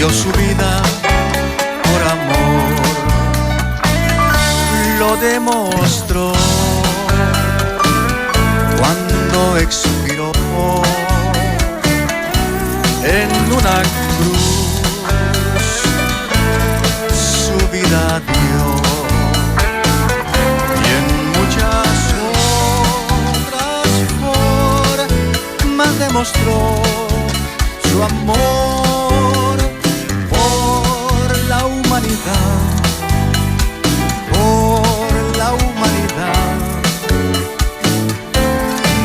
dio su vida por amor, lo demostró cuando expiró en una cruz, su vida dio, y en muchas otras formas demostró su amor por la humanidad, por la humanidad.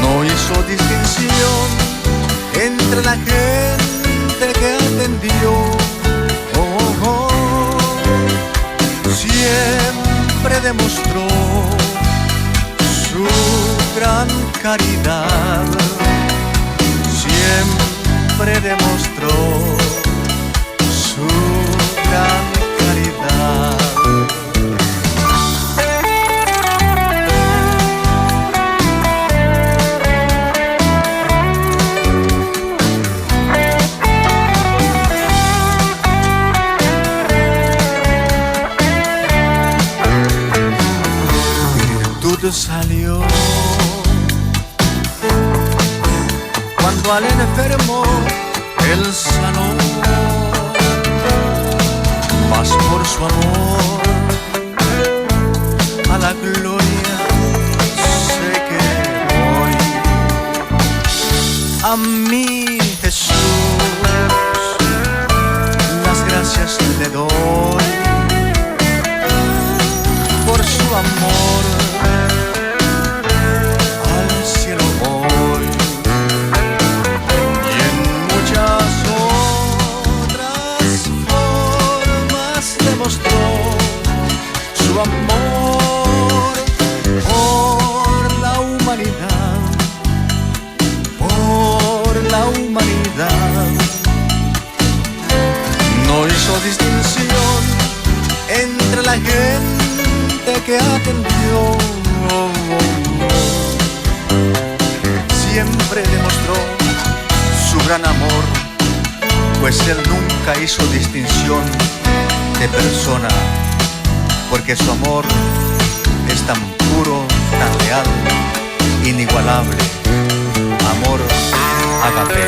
No hizo distinción entre la gente que atendió, siempre demostró su gran caridad, siempre demostró su gran caridad. Salió cuando al enfermo él sanó, mas por su amor a la gloria sé que voy. A mí Jesús las gracias le doy por su amor. Su amor por la humanidad, por la humanidad. No hizo distinción entre la gente que atendió, siempre demostró su gran amor, pues él nunca hizo distinción de persona, porque su amor es tan puro, tan leal, inigualable. Amor ágape,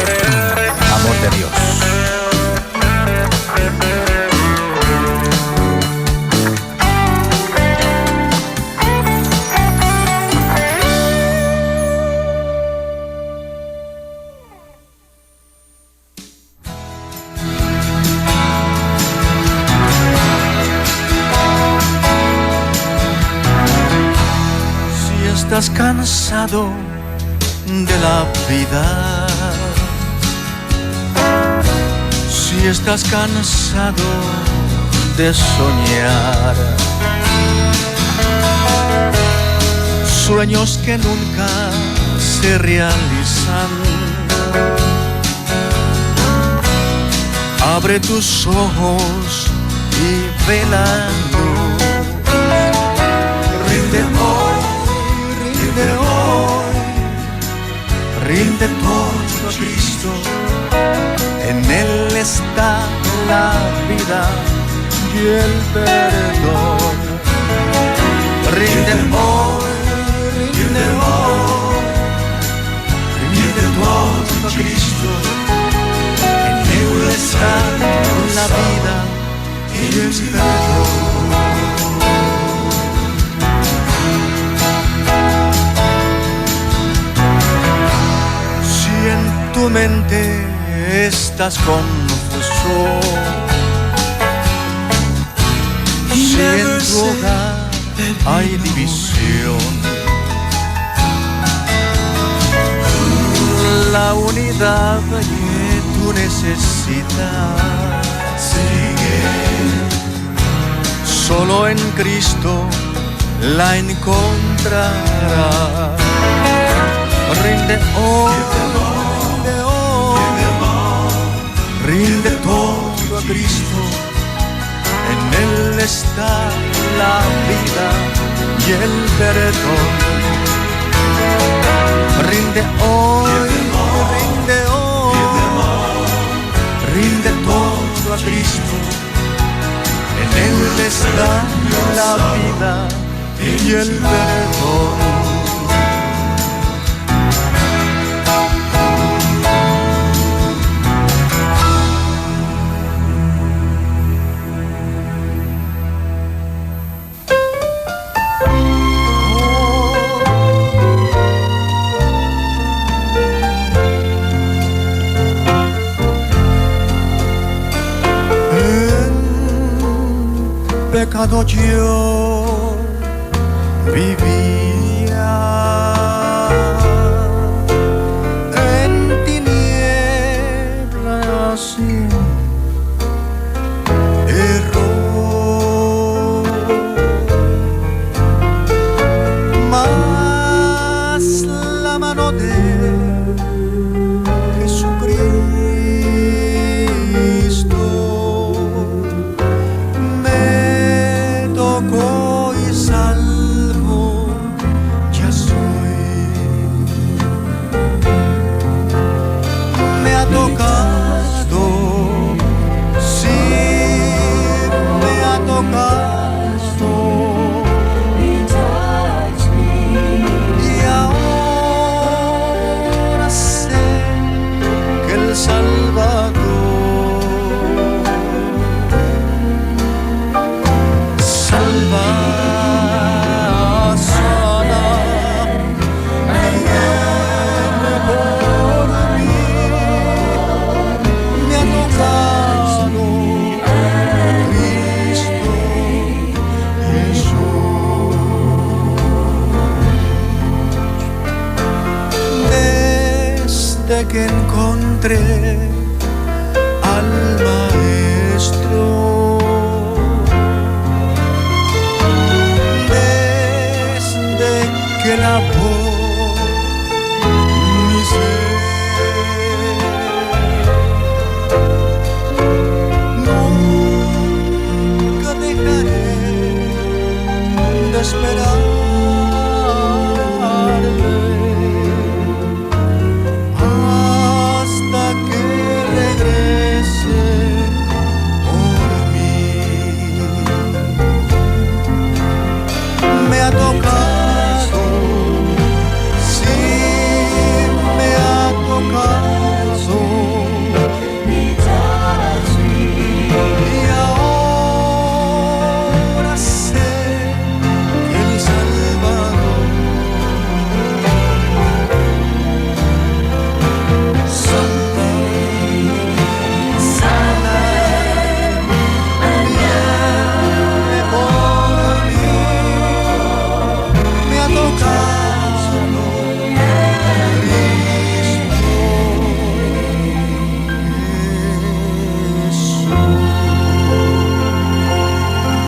amor de Dios. Estás cansado de la vida, si estás cansado de soñar, sueños que nunca se realizan, abre tus ojos y ve la luz. Rinde hoy, rinde hoy, rinde todo a Cristo, en Él está la vida y el perdón. Rinde hoy, rinde hoy, rinde todo a Cristo, en Él está la vida y el perdón. Tu mente estás confuso, si en tu hogar hay división, la unidad que tú necesitas, solo en Cristo la encontrarás. Rinde hoy, rinde todo a Cristo, en Él está la vida y el perdón. Rinde hoy, rinde hoy, rinde todo a Cristo. está la vida y el perdón. Pecado yo vivía, en tinieblas sin error, mas la mano de Jesucristo y salvo ya soy. Me ha tocado, sí, me ha tocado, y ahora sé que el Salvador salva, sana, viene por mí. Me ha tocado Cristo Jesús. Desde que encontré al Maestro, que la